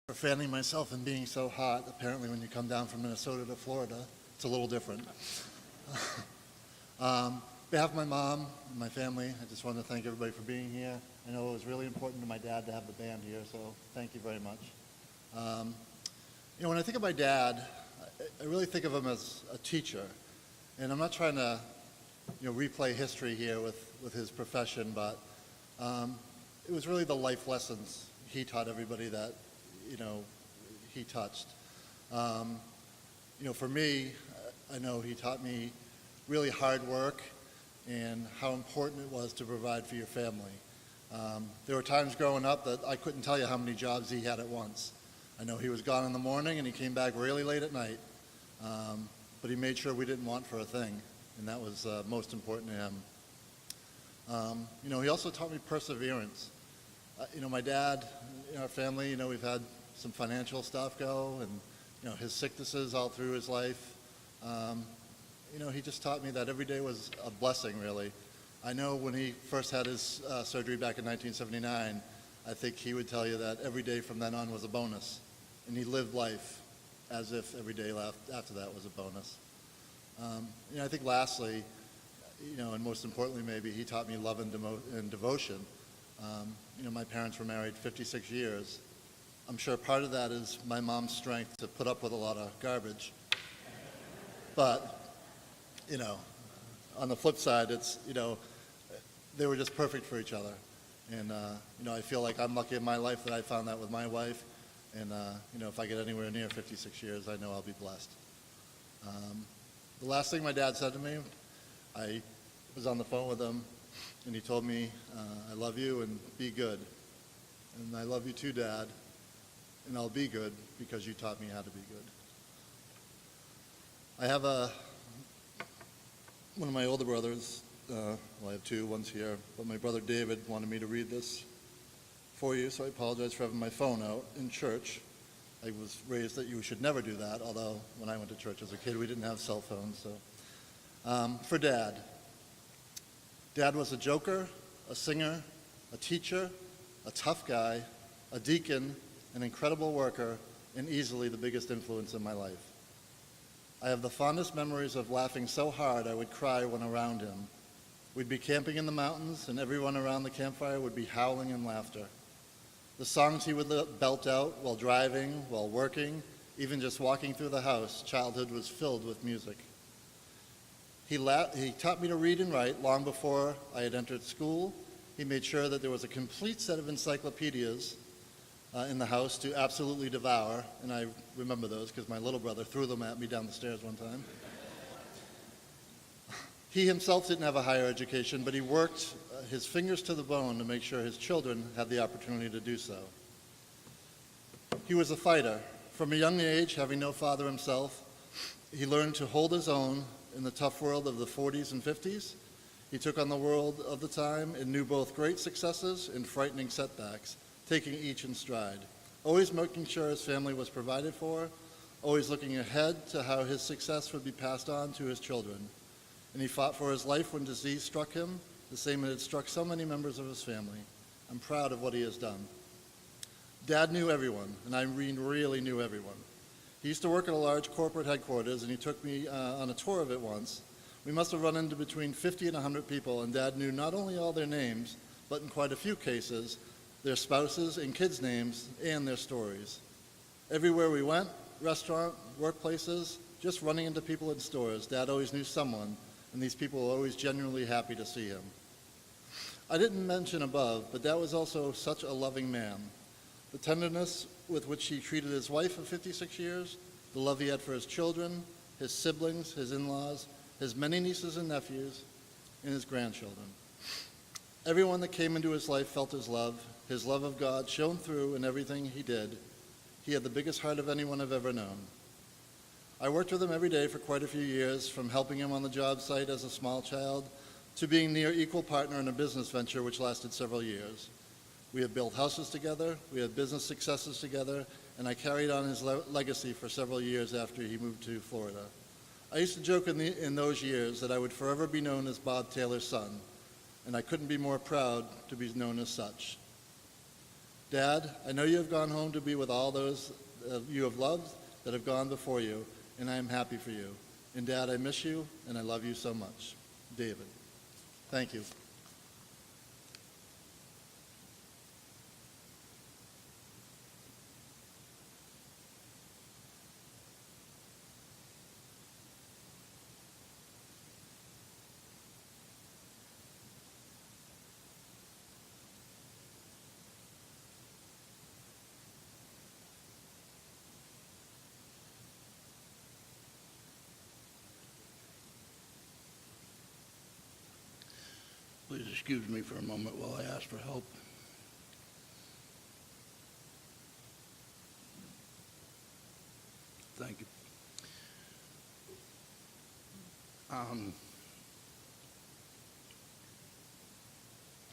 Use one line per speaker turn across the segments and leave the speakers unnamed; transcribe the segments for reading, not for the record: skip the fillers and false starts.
For fanning myself and being so hot. Apparently when you come down from Minnesota to Florida, it's a little different. On behalf of my mom and my family, I just want to thank everybody for being here. I know it was really important to my dad to have the band here, so thank you very much. When I think of my dad, I really think of him as a teacher. And I'm not trying to replay history here with his profession, but it was really the life lessons he taught everybody that he touched. For me, I know he taught me really hard work and how important it was to provide for your family. There were times growing up that I couldn't tell you how many jobs he had at once. I know he was gone in the morning and he came back really late at night, but he made sure we didn't want for a thing, and that was most important to him. He also taught me perseverance. My dad, in our family, we've had some financial stuff go, and his sicknesses all through his life. He just taught me that every day was a blessing, really. I know when he first had his surgery back in 1979, I think he would tell you that every day from then on was a bonus, and he lived life as if every day after that was a bonus. I think lastly, and most importantly maybe, he taught me love and devotion. My parents were married 56 years. I'm sure part of that is my mom's strength to put up with a lot of garbage. But, on the flip side, it's, they were just perfect for each other. And, I feel like I'm lucky in my life that I found that with my wife. And, if I get anywhere near 56 years, I know I'll be blessed. The last thing my dad said to me, I was on the phone with him, and he told me, I love you and be good. And I love you too, Dad, and I'll be good because you taught me how to be good. I have one of my older brothers, I have two, one's here, but my brother David wanted me to read this for you, so I apologize for having my phone out in church. I was raised that you should never do that, although when I went to church as a kid, we didn't have cell phones. So, for Dad. Dad was a joker, a singer, a teacher, a tough guy, a deacon, an incredible worker, and easily the biggest influence in my life. I have the fondest memories of laughing so hard I would cry when around him. We'd be camping in the mountains, and everyone around the campfire would be howling in laughter. The songs he would belt out while driving, while working, even just walking through the house, childhood was filled with music. He taught me to read and write long before I had entered school. He made sure that there was a complete set of encyclopedias in the house to absolutely devour, and I remember those because my little brother threw them at me down the stairs one time. He himself didn't have a higher education, but he worked his fingers to the bone to make sure his children had the opportunity to do so. He was a fighter. From a young age, having no father himself, he learned to hold his own in the tough world of the 40s and 50s. He took on the world of the time and knew both great successes and frightening setbacks, taking each in stride, always making sure his family was provided for, always looking ahead to how his success would be passed on to his children. And he fought for his life when disease struck him, the same as it struck so many members of his family. I'm proud of what he has done. Dad knew everyone, and I mean really knew everyone. He used to work at a large corporate headquarters, and he took me on a tour of it once. We must have run into between 50 and 100 people, and Dad knew not only all their names, but in quite a few cases, their spouses and kids' names and their stories. Everywhere we went, restaurant, workplaces, just running into people in stores, Dad always knew someone, and these people were always genuinely happy to see him. I didn't mention above, but Dad was also such a loving man. The tenderness with which he treated his wife of 56 years, the love he had for his children, his siblings, his in-laws, his many nieces and nephews, and his grandchildren. Everyone that came into his life felt his love of God shone through in everything he did. He had the biggest heart of anyone I've ever known. I worked with him every day for quite a few years, from helping him on the job site as a small child to being near equal partner in a business venture which lasted several years. We have built houses together, we had business successes together, and I carried on his legacy for several years after he moved to Florida. I used to joke in those years that I would forever be known as Bob Taylor's son, and I couldn't be more proud to be known as such. Dad, I know you have gone home to be with all those you have loved that have gone before you, and I am happy for you. And Dad, I miss you, and I love you so much. David. Thank you.
Please excuse me for a moment while I ask for help. Thank you.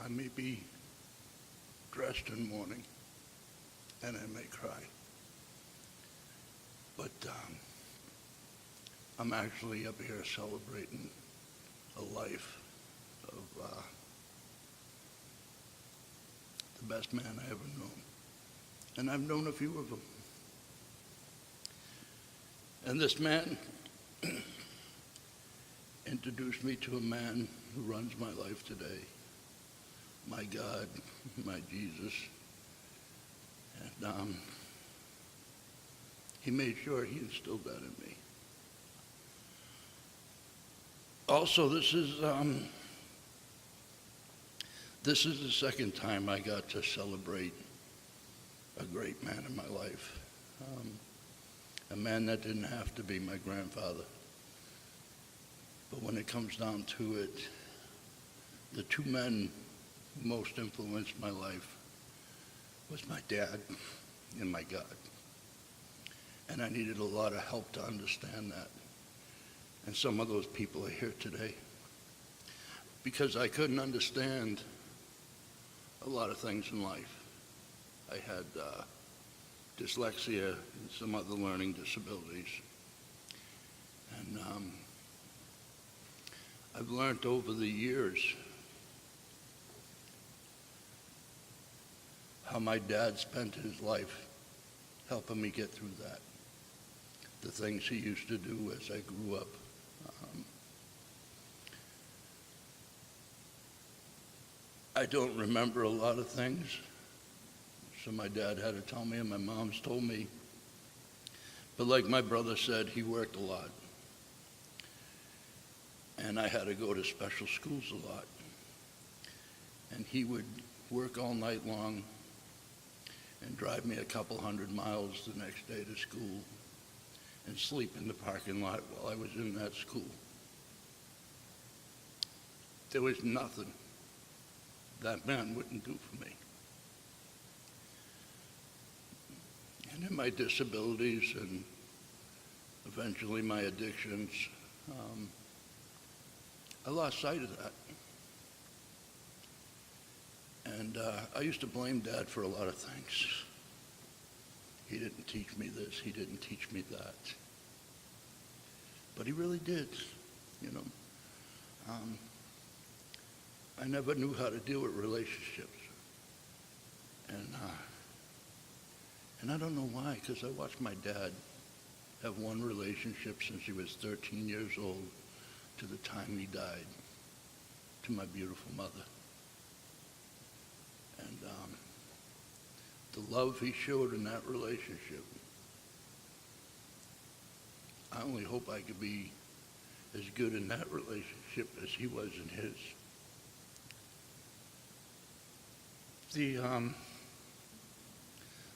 I may be dressed in mourning, and I may cry, but I'm actually up here celebrating a life of the best man I ever known. And I've known a few of them. And this man introduced me to a man who runs my life today. My God, my Jesus. And he made sure he instilled that in me. Also, this is the second time I got to celebrate a great man in my life. A man that didn't have to be my grandfather. But when it comes down to it, the two men who most influenced my life was my dad and my God. And I needed a lot of help to understand that. And some of those people are here today. Because I couldn't understand a lot of things in life. I had dyslexia and some other learning disabilities. And I've learned over the years how my dad spent his life helping me get through that. The things he used to do as I grew up. I don't remember a lot of things. So my dad had to tell me, and my mom's told me. But like my brother said, he worked a lot. And I had to go to special schools a lot. And he would work all night long and drive me a couple 100 miles the next day to school and sleep in the parking lot while I was in that school. There was nothing that man wouldn't do for me. And in my disabilities and eventually my addictions, I lost sight of that. And I used to blame Dad for a lot of things. He didn't teach me this, he didn't teach me that. But he really did, you know. I never knew how to deal with relationships. And I don't know why, because I watched my dad have one relationship since he was 13 years old to the time he died, to my beautiful mother. And the love he showed in that relationship, I only hope I could be as good in that relationship as he was in his.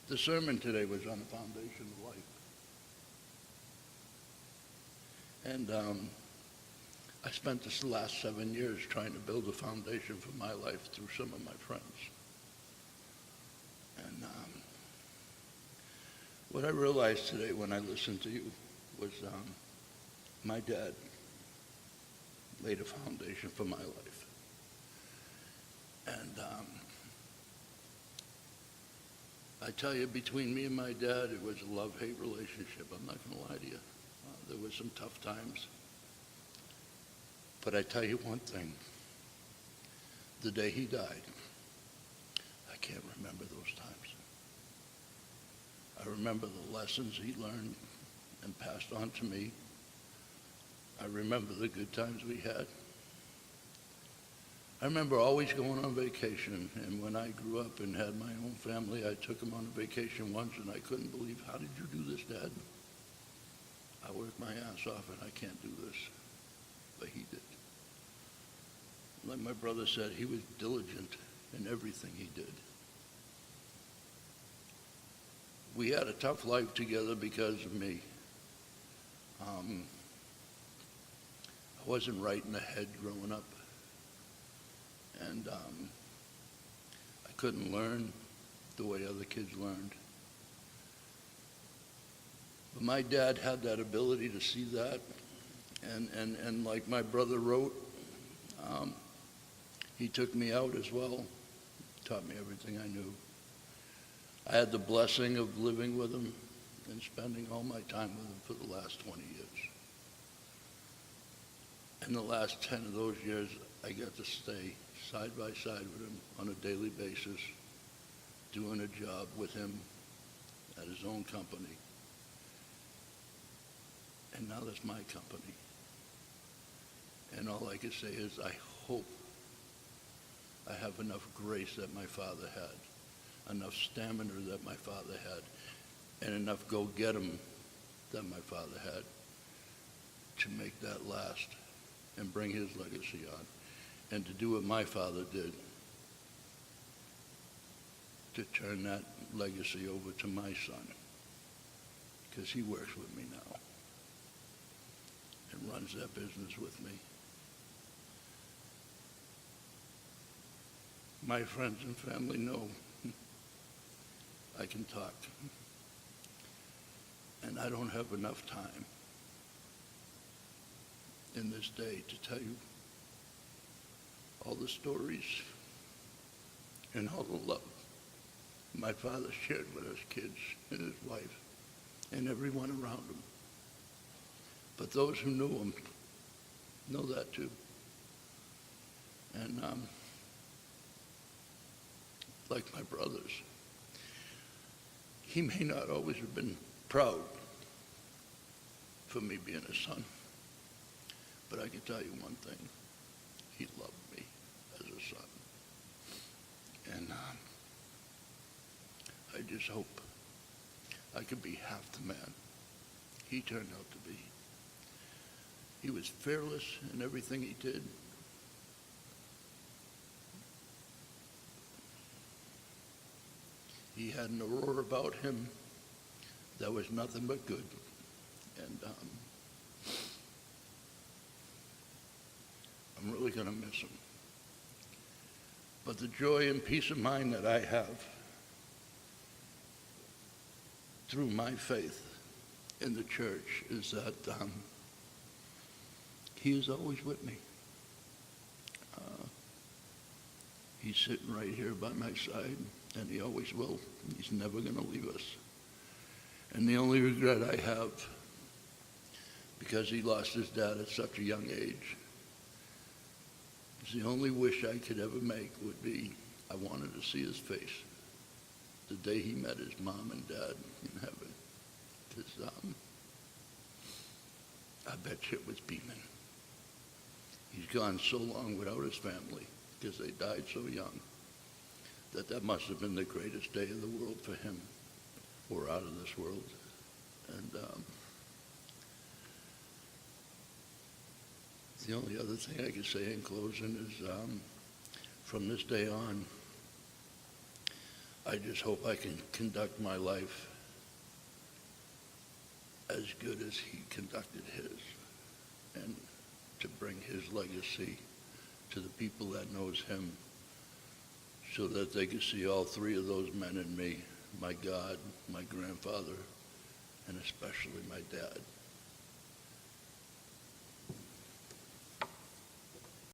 The sermon today was on the foundation of life. And I spent this last 7 years trying to build a foundation for my life through some of my friends. And what I realized today when I listened to you was my dad laid a foundation for my life. And I tell you, between me and my dad, it was a love-hate relationship. I'm not going to lie to you. There were some tough times. But I tell you one thing. The day he died, I can't remember those times. I remember the lessons he learned and passed on to me. I remember the good times we had. I remember always going on vacation, and when I grew up and had my own family, I took him on a vacation once, and I couldn't believe, how did you do this, Dad? I worked my ass off, and I can't do this. But he did. Like my brother said, he was diligent in everything he did. We had a tough life together because of me. I wasn't right in the head growing up. And I couldn't learn the way other kids learned. But my dad had that ability to see that. And like my brother wrote, he took me out as well, taught me everything I knew. I had the blessing of living with him and spending all my time with him for the last 20 years. In the last 10 of those years, I got to stay side by side with him on a daily basis, doing a job with him at his own company. And now that's my company. And all I can say is I hope I have enough grace that my father had, enough stamina that my father had, and enough go-get-em that my father had to make that last and bring his legacy on, and to do what my father did, to turn that legacy over to my son, because he works with me now and runs that business with me. My friends and family know I can talk, and I don't have enough time in this day to tell you all the stories and all the love my father shared with us kids and his wife and everyone around him. But those who knew him know that too. And like my brothers, he may not always have been proud for me being his son, but I can tell you one thing: he loved me as a son. And I just hope I could be half the man he turned out to be. He was fearless in everything he did. He had an aurora about him that was nothing but good. And I'm really going to miss him. But the joy and peace of mind that I have through my faith in the church is that he is always with me. He's sitting right here by my side, and he always will. He's never going to leave us. And the only regret I have, because he lost his dad at such a young age, is the only wish I could ever make would be I wanted to see his face the day he met his mom and dad in heaven. Because I bet you it was beaming. He's gone so long without his family because they died so young that must have been the greatest day of the world for him, or out of this world. And the only other thing I can say in closing is from this day on, I just hope I can conduct my life as good as he conducted his, and to bring his legacy to the people that knows him, so that they can see all three of those men in me: my God, my grandfather, and especially my dad.